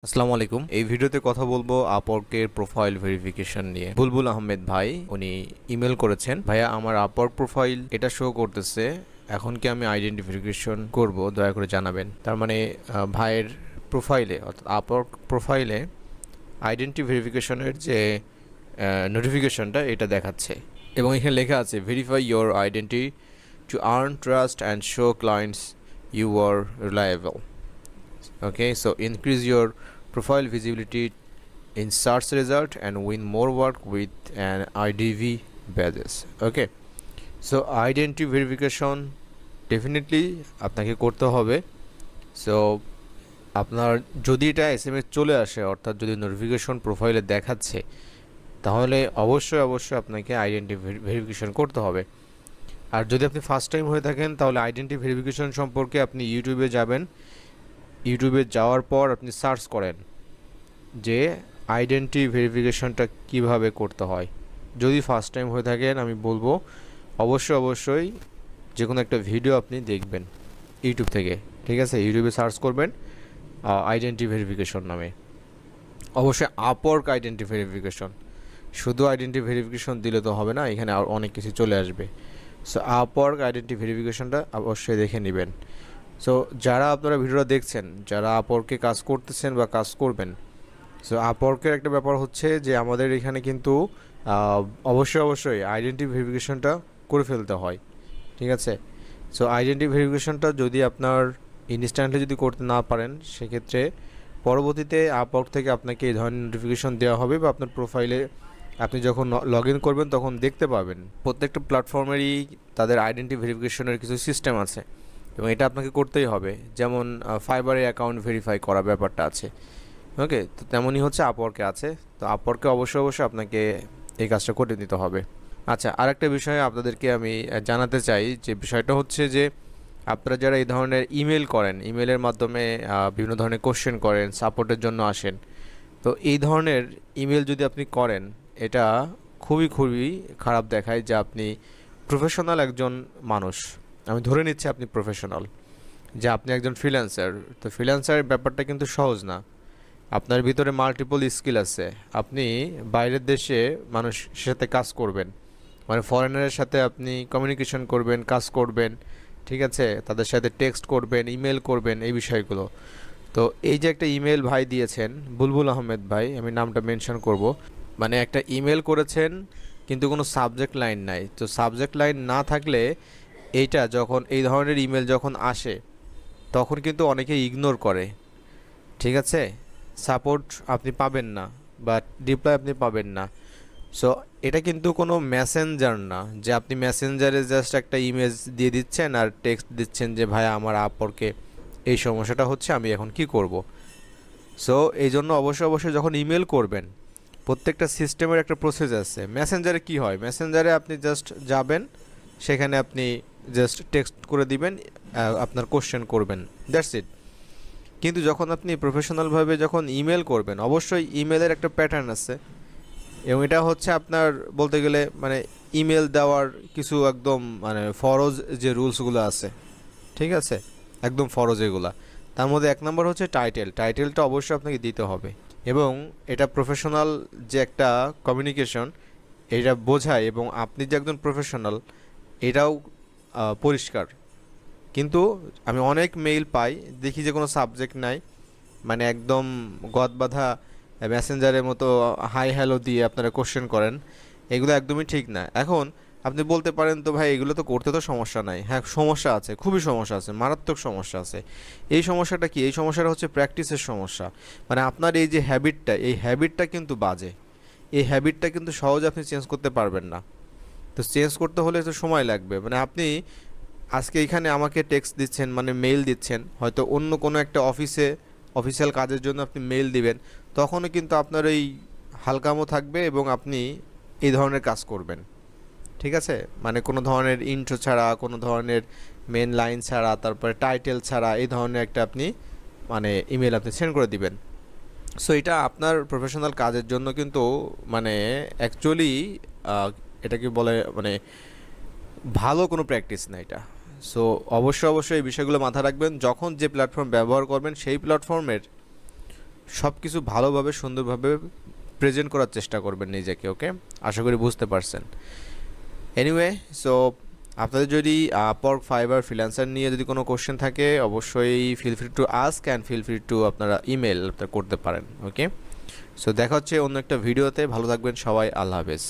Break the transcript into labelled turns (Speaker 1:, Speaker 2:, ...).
Speaker 1: আসসালামু আলাইকুম। এই ভিডিওতে কথা বলবো আপওয়ার্কের প্রোফাইল ভেরিফিকেশন নিয়ে। বুলবুল আহমেদ ভাই উনি ইমেল করেছেন, ভাইয়া আমার আপওয়ার্ক প্রোফাইল এটা শো করতেছে, এখন কি আমি আইডেন্টিফিকেশন করব, দয়া করে জানাবেন। তার মানে ভাইয়ের প্রোফাইলে অর্থাৎ আপওয়ার্ক প্রোফাইলে আইডেন্টি ভেরিফিকেশনের যে নোটিফিকেশনটা এটা দেখাচ্ছে এবং এখানে লেখা আছে verify your identity to earn trust and show clients you are reliable. Okay, so increase your profile visibility in search result and win more work with an IDV badges. Okay, so identity verification definitely আপনাকে করতে হবে। So আপনার যদি এটা SMS চলে আসে, অর্থাৎ যদি নোটিফিকেশন প্রোফাইলে দেখাচ্ছে, তাহলে অবশ্যই আপনাকে আইডেন্টি ভেরিফিকেশন করতে হবে। আর যদি আপনি ফার্স্ট টাইম হয়ে থাকেন তাহলে আইডেন্টি ভেরিফিকেশন সম্পর্কে আপনি ইউটিউবে যাবেন, ইউটিউবে যাওয়ার পর আপনি সার্চ করেন যে আইডেন্টি ভেরিফিকেশনটা কিভাবে করতে হয়। যদি ফার্স্ট টাইম হয়ে থাকেন আমি বলবো অবশ্যই যে কোনো একটা ভিডিও আপনি দেখবেন ইউটিউব থেকে, ঠিক আছে? ইউটিউবে সার্চ করবেন আইডেন্টি ভেরিফিকেশন নামে। অবশ্যই আপওয়ার্ক আইডেন্টি ভেরিফিকেশন, শুধু আইডেন্টি ভেরিফিকেশন দিলে তো হবে না, এখানে আর অনেক কিছু চলে আসবে। সো আপওয়ার্ক আইডেন্টি ভেরিফিকেশনটা অবশ্যই দেখে নেবেন। সো যারা আপনারা ভিডিওটা দেখছেন, যারা আপওয়ার্কে কাজ করতেছেন বা কাজ করবেন, সো আপওয়ার্কের একটা ব্যাপার হচ্ছে যে আমাদের এখানে কিন্তু অবশ্যই আইডেন্টি ভেরিফিকেশনটা করে ফেলতে হয়, ঠিক আছে? সো আইডেন্টি ভেরিফিকেশনটা যদি আপনার ইনস্ট্যান্টলি যদি করতে না পারেন, সেক্ষেত্রে পরবর্তীতে আপওয়ার্ক থেকে আপনাকে এই ধরনের নোটিফিকেশন দেওয়া হবে বা আপনার প্রোফাইলে আপনি যখন লগ ইন করবেন তখন দেখতে পাবেন প্রত্যেকটা প্ল্যাটফর্মেরই তাদের আইডেন্টি ভেরিফিকেশনের কিছু সিস্টেম আছে এবং এটা আপনাকে করতেই হবে। যেমন ফাইবারে অ্যাকাউন্ট ভেরিফাই করা ব্যাপারটা আছে, ওকে? তো তেমনই হচ্ছে আপওয়ার্কে আছে। তো আপওয়ার্কে অবশ্যই আপনাকে এই কাজটা করে নিতে হবে। আচ্ছা, আরেকটা বিষয় আপনাদেরকে আমি জানাতে চাই, যে বিষয়টা হচ্ছে যে আপনারা যারা এই ধরনের ইমেল করেন, ইমেলের মাধ্যমে বিভিন্ন ধরনের কোশ্চেন করেন, সাপোর্টের জন্য আসেন, তো এই ধরনের ইমেল যদি আপনি করেন, এটা খুবই খারাপ দেখায় যে আপনি প্রফেশনাল একজন মানুষ। আমি ধরে নিচ্ছি আপনি প্রফেশনাল, যে আপনি একজন ফ্রিল্যান্সার। তো ফ্রিল্যান্সারের ব্যাপারটা কিন্তু সহজ না, আপনার ভিতরে মাল্টিপল স্কিল আছে। আপনি বাইরের দেশে মানুষের সাথে কাজ করবেন, মানে ফরেনারের সাথে আপনি কমিউনিকেশন করবেন, কাজ করবেন, ঠিক আছে? তাদের সাথে টেক্সট করবেন, ইমেল করবেন, এই বিষয়গুলো। তো এই যে একটা ইমেল ভাই দিয়েছেন, বুলবুল আহমেদ ভাই, আমি নামটা মেনশন করব, মানে একটা ইমেল করেছেন কিন্তু কোনো সাবজেক্ট লাইন নাই। তো সাবজেক্ট লাইন না থাকলে এইটা যখন এই ধরনের ইমেল যখন আসে তখন কিন্তু অনেকে ইগনোর করে, ঠিক আছে? সাপোর্ট আপনি পাবেন না বা রিপ্লাই আপনি পাবেন না। সো এটা কিন্তু কোনো মেসেঞ্জার না যে আপনি মেসেঞ্জারে জাস্ট একটা ইমেজ দিয়ে দিচ্ছেন আর টেক্সট দিচ্ছেন যে ভাই আমার আপওয়ার্কে এই সমস্যাটা হচ্ছে, আমি এখন কি করব। সো এই জন্য অবশ্যই যখন ইমেল করবেন, প্রত্যেকটা সিস্টেমের একটা প্রসেস আছে। মেসেঞ্জারে কি হয়, মেসেঞ্জারে আপনি জাস্ট যাবেন, সেখানে আপনি জাস্ট টেক্সট করে দিবেন, আপনার কোশ্চেন করবেন, দ্যাটস ইট। কিন্তু যখন আপনি প্রফেশনালভাবে যখন ইমেল করবেন, অবশ্যই ইমেলের একটা প্যাটার্ন আছে এবং এটা হচ্ছে আপনার বলতে গেলে মানে ইমেল দেওয়ার কিছু একদম মানে ফরজ যে রুলসগুলো আছে, ঠিক আছে? একদম ফরজ এগুলা। তার মধ্যে এক নম্বর হচ্ছে টাইটেলটা অবশ্যই আপনাকে দিতে হবে এবং এটা প্রফেশনাল যে একটা কমিউনিকেশন এটা বোঝায় এবং আপনি যে একজন প্রফেশনাল এটাও পরিষ্কার। কিন্তু আমি অনেক মেইল পাই, দেখি যে কোনো সাবজেক্ট নাই, মানে একদম গদবাঁধা মেসেঞ্জারের মতো হাই হ্যালো দিয়ে আপনারা কোশ্চেন করেন, এগুলো একদমই ঠিক না। এখন আপনি বলতে পারেন তো ভাই এগুলো তো করতে তো সমস্যা নাই। হ্যাঁ, সমস্যা আছে, খুবই সমস্যা আছে, মারাত্মক সমস্যা আছে। এই সমস্যাটা কি? এই সমস্যাটা হচ্ছে প্র্যাকটিসের সমস্যা। মানে আপনার এই যে হ্যাবিটটা, এই হ্যাবিটটা কিন্তু বাজে। এই হ্যাবিটটা কিন্তু সহজে আপনি চেঞ্জ করতে পারবেন না। তো চেঞ্জ করতে হলে তো সময় লাগবে। মানে আপনি আজকে এখানে আমাকে টেক্সট দিচ্ছেন, মানে মেইল দিচ্ছেন, হয়তো অন্য কোনো একটা অফিসিয়াল কাজের জন্য আপনি মেইল দিবেন, তখনও কিন্তু আপনার এই হালকামো থাকবে এবং আপনি এই ধরনের কাজ করবেন, ঠিক আছে? মানে কোনো ধরনের ইন্ট্রো ছাড়া, কোনো ধরনের মেন লাইন ছাড়া, তারপরে টাইটেল ছাড়া এই ধরনের একটা আপনি মানে ইমেল আপনি সেন্ড করে দিবেন। সো এটা আপনার প্রফেশনাল কাজের জন্য কিন্তু মানে অ্যাকচুয়ালি এটাকে বলে মানে ভালো কোনো প্র্যাকটিস না এটা। সো অবশ্যই এই বিষয়গুলো মাথায় রাখবেন। যখন যে প্ল্যাটফর্ম ব্যবহার করবেন সেই প্ল্যাটফর্মের সব কিছু ভালোভাবে সুন্দরভাবে প্রেজেন্ট করার চেষ্টা করবেন নিজেকে। ওকে, আশা করি বুঝতে পারছেন। এনিওয়ে, সো আপনাদের যদি আপওয়ার্ক, ফাইবার, ফ্রিল্যান্সার নিয়ে যদি কোনো কোশ্চেন থাকে অবশ্যই feel free to ask and feel free to আপনারা ইমেল করতে পারেন। ওকে, সো দেখা হচ্ছে অন্য একটা ভিডিওতে। ভালো থাকবেন সবাই, আল্লাহ হাফেজ।